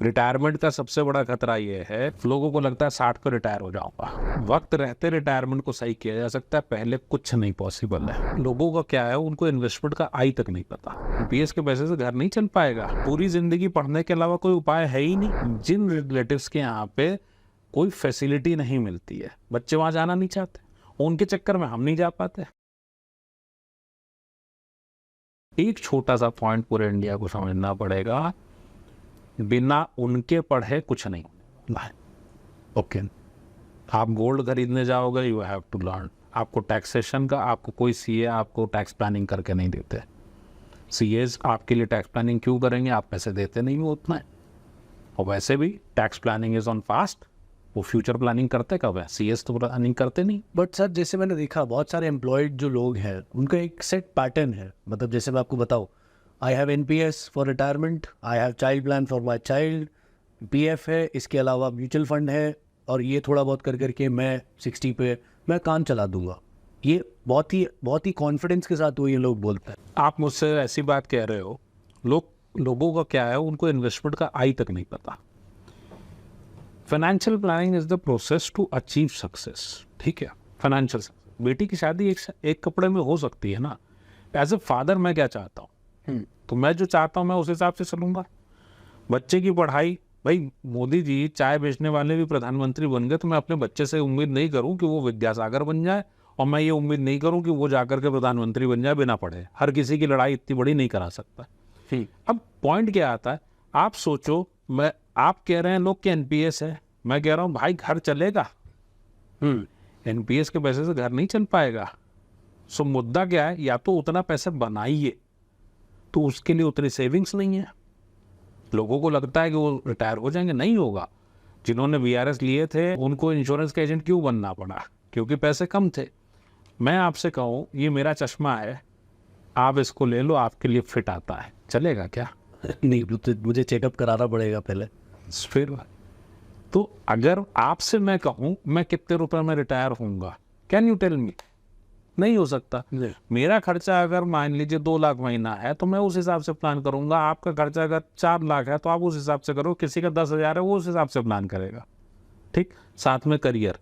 Retirement का सबसे बड़ा खतरा ये है, लोगों को लगता है 60 पे रिटायर हो जाऊंगा। वक्त रहते रिटायरमेंट को सही किया जा सकता है, पहले कुछ नहीं पॉसिबल है। लोगों का क्या है, उनको इन्वेस्टमेंट का आई तक नहीं पता। पीएस के पैसे से घर नहीं चल पाएगा, पूरी जिंदगी पढ़ने के अलावा कोई उपाय है ही नहीं। जिन रिलेटिव्स के यहाँ पे कोई फैसिलिटी नहीं मिलती है, बच्चे वहां जाना नहीं चाहते, उनके चक्कर में हम नहीं जा पाते। एक छोटा सा पॉइंट पूरे इंडिया को समझना पड़ेगा, बिना उनके पढ़े कुछ नहीं होने। ओके, आप गोल्ड खरीदने जाओगे, यू हैव टू लर्न। आपको टैक्सेशन का, आपको कोई सीए आपको टैक्स प्लानिंग करके नहीं देते। सीएस आपके लिए टैक्स प्लानिंग क्यों करेंगे, आप पैसे देते नहीं हो उतना है। और वैसे भी tax planning is on fast, वो फ्यूचर प्लानिंग करते कब है, सीएस तो प्लानिंग करते नहीं। बट सर, जैसे मैंने देखा बहुत सारे एम्प्लॉयड जो लोग हैं उनका एक सेट पैटर्न है। मतलब जैसे मैं आपको बताऊँ, I have NPS for retirement, I have child plan for my child, PF है, इसके अलावा म्यूचुअल फंड है, और ये थोड़ा बहुत कर करके मैं 60 पे मैं काम चला दूंगा। ये बहुत ही कॉन्फिडेंस के साथ वो ये लोग बोलते हैं। आप मुझसे ऐसी बात कह रहे हो, लोगों का क्या है, उनको इन्वेस्टमेंट का आई तक नहीं पता। Financial planning is the process to achieve success. ठीक है, फाइनेंशियल सक्सेस। बेटी की शादी एक कपड़े में हो सकती है ना। एज ए फादर मैं क्या चाहता हूँ, तो मैं जो चाहता हूँ मैं उस हिसाब से चलूंगा। बच्चे की पढ़ाई, भाई मोदी जी चाय बेचने वाले भी प्रधानमंत्री बन गए, तो मैं अपने बच्चे से उम्मीद नहीं करूं कि वो विद्यासागर बन जाए, और मैं ये उम्मीद नहीं करूं कि वो जाकर के प्रधानमंत्री बन जाए बिना पढ़े। हर किसी की लड़ाई इतनी बड़ी नहीं करा सकता। अब पॉइंट क्या आता है, आप सोचो, आप कह रहे हैं लोग कि एनपीएस है, मैं कह रहा हूं भाई घर चलेगा, एनपीएस के पैसे से घर नहीं चल पाएगा। सो मुद्दा क्या है, या तो उतना पैसे बनाइए, तो उसके लिए उतनी सेविंग्स नहीं है। लोगों को लगता है कि वो रिटायर हो जाएंगे, नहीं होगा। जिन्होंने वीआरएस लिए थे उनको इंश्योरेंस का एजेंट क्यों बनना पड़ा, क्योंकि पैसे कम थे। मैं आपसे कहूँ, ये मेरा चश्मा है, आप इसको ले लो, आपके लिए फिट आता है, चलेगा क्या? नहीं, तो मुझे चेकअप कराना पड़ेगा पहले। फिर तो अगर आपसे मैं कहूँ मैं कितने रुपए में रिटायर होऊंगा, कैन यू टेल मी? नहीं हो सकता। मेरा खर्चा अगर मान लीजिए 2 लाख महीना है, तो मैं उस हिसाब से प्लान करूंगा। आपका खर्चा अगर 4 लाख है, तो आप उस हिसाब से करो। किसी का 10,000 है, वो उस हिसाब से प्लान करेगा। ठीक, साथ में करियर।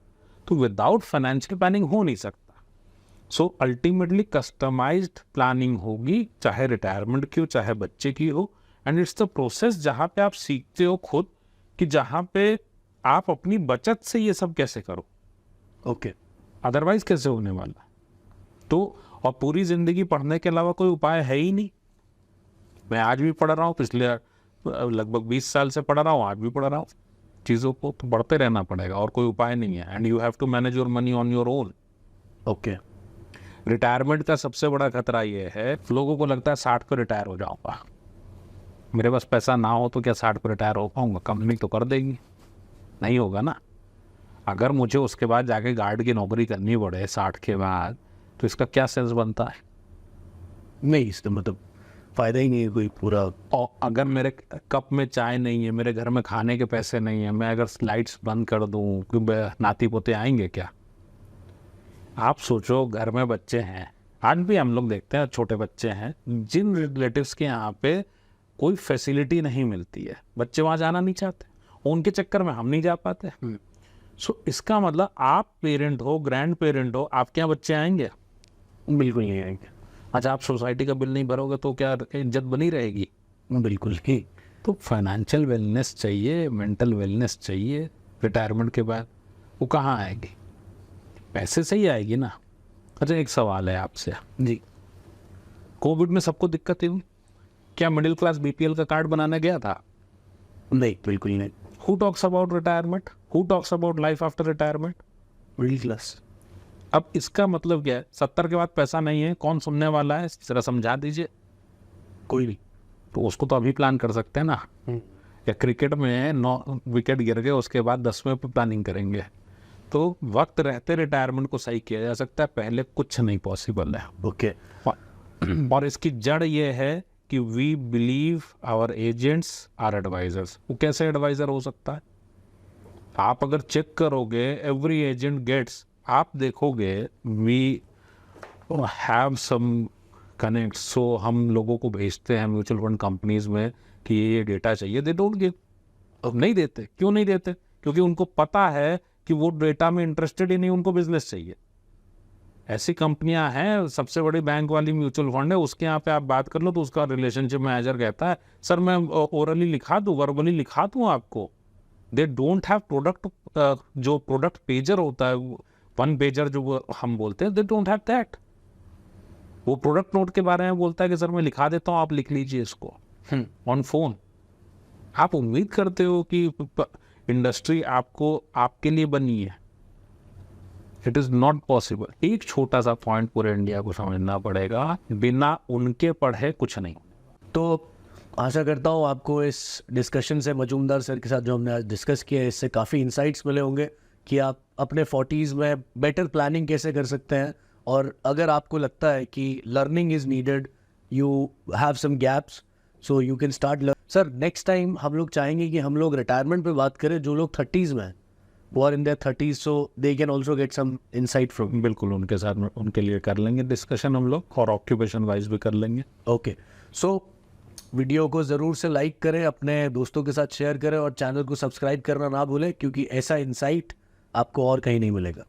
तो विदाउट फाइनेंशियल प्लानिंग हो नहीं सकता। सो अल्टीमेटली कस्टमाइज्ड प्लानिंग होगी, चाहे रिटायरमेंट की हो, चाहे बच्चे की हो। एंड इट्स द प्रोसेस जहाँ पे आप सीखते हो खुद, कि जहाँ पे आप अपनी बचत से ये सब कैसे करो। ओके, अदरवाइज कैसे होने वाला। तो और पूरी जिंदगी पढ़ने के अलावा कोई उपाय है ही नहीं। मैं आज भी पढ़ रहा हूँ, पिछले लगभग 20 साल से पढ़ रहा हूँ, आज भी पढ़ रहा हूँ। चीज़ों को तो बढ़ते रहना पड़ेगा, और कोई उपाय नहीं है। And you have to manage your money on your own. Okay. Retirement का सबसे बड़ा खतरा ये है, लोगों को लगता है 60 पे रिटायर हो जाऊंगा। मेरे पास पैसा ना हो तो क्या 60 पे रिटायर हो पाऊंगा? कंपनी तो कर देगी, नहीं होगा ना। अगर मुझे उसके बाद जाके गार्ड की नौकरी करनी पड़े 60 के बाद, तो इसका क्या सेंस बनता है? नहीं, इसका मतलब फ़ायदा ही नहीं है कोई पूरा। और अगर मेरे कप में चाय नहीं है, मेरे घर में खाने के पैसे नहीं है, मैं अगर लाइट्स बंद कर दूं, क्यों नाती पोते आएंगे क्या? आप सोचो, घर में बच्चे हैं, आज भी हम लोग देखते हैं छोटे बच्चे हैं, जिन रिलेटिव्स के यहाँ पे कोई फैसिलिटी नहीं मिलती है, बच्चे वहाँ जाना नहीं चाहते, उनके चक्कर में हम नहीं जा पाते। सो इसका मतलब आप पेरेंट हो, ग्रैंड पेरेंट हो, आपके यहाँ बच्चे आएंगे? बिल्कुल नहीं आएंगे। अच्छा, आप सोसाइटी का बिल नहीं भरोगे तो क्या इज्जत बनी रहेगी? बिल्कुल नहीं। तो फाइनेंशियल वेलनेस चाहिए, मेंटल वेलनेस चाहिए रिटायरमेंट के बाद। वो कहाँ आएगी? पैसे से ही आएगी ना। अच्छा, एक सवाल है आपसे जी। कोविड में सबको दिक्कत हुई, क्या मिडिल क्लास बीपीएल का कार्ड बनाने गया था? नहीं, बिल्कुल नहीं। Who talks about retirement, who talks about life after retirement? Middle class. अब इसका मतलब क्या है? 70 के बाद पैसा नहीं है, कौन सुनने वाला है? जरा समझा दीजिए। कोई नहीं। तो उसको तो अभी प्लान कर सकते हैं ना। या क्रिकेट में 9 विकेट गिर गए, उसके बाद 10वें पे प्लानिंग करेंगे। तो वक्त रहते रिटायरमेंट को सही किया जा सकता है, पहले कुछ नहीं पॉसिबल है। ओके। और इसकी जड़ ये है कि we believe our agents are advisors. वो कैसे एडवाइजर हो सकता है? आप अगर चेक करोगे, एवरी एजेंट गेट्स, आप देखोगे वी हैव सम कनेक्ट। सो हम लोगों को भेजते हैं म्यूचुअल फंड कंपनीज में कि ये डेटा चाहिए, दे डोंट गिव। अब नहीं देते। क्यों नहीं देते? क्योंकि उनको पता है कि वो डेटा में इंटरेस्टेड ही नहीं, उनको बिजनेस चाहिए। ऐसी कंपनियां हैं, सबसे बड़ी बैंक वाली म्यूचुअल फंड है, उसके यहाँ पे आप बात कर लो तो उसका रिलेशनशिप मैनेजर कहता है सर मैं ओरली लिखा दूँ, वर्बली लिखा दूँ आपको। दे डोंट हैव प्रोडक्ट, जो प्रोडक्ट पेजर होता है, वन पेजर जो हम बोलते हैं, दे डोंट हैव दैट। वो प्रोडक्ट नोट के बारे में बोलता है कि सर मैं लिखा देता हूँ, आप लिख लीजिए इसको ऑन फोन। आप उम्मीद करते हो कि इंडस्ट्री आपको आपके लिए बनी है? It is not possible. एक छोटा सा पॉइंट पूरे इंडिया को समझना पड़ेगा, बिना उनके पढ़े कुछ नहीं। तो आशा करता हूँ आपको इस डिस्कशन से, मजूमदार सर के साथ जो हमने आज डिस्कस किया है, इससे काफ़ी इंसाइट्स मिले होंगे कि आप अपने 40s में बेटर प्लानिंग कैसे कर सकते हैं। और अगर आपको लगता है कि learning is needed, you have some gaps, so you can start learn. Sir next time हम लोग चाहेंगे कि हम लोग रिटायरमेंट पे बात करें, जो लोग 30s में हैं, वो are in their 30s, so they can also get some insight from. बिल्कुल, उनके साथ में उनके लिए कर लेंगे डिस्कशन हम लोग, और ऑक्यूपेशन वाइज भी कर लेंगे। ओके, सो वीडियो को ज़रूर से लाइक करें, अपने दोस्तों के साथ शेयर करें और चैनल को सब्सक्राइब करना ना भूलें, क्योंकि ऐसा इंसाइट आपको और कहीं नहीं मिलेगा।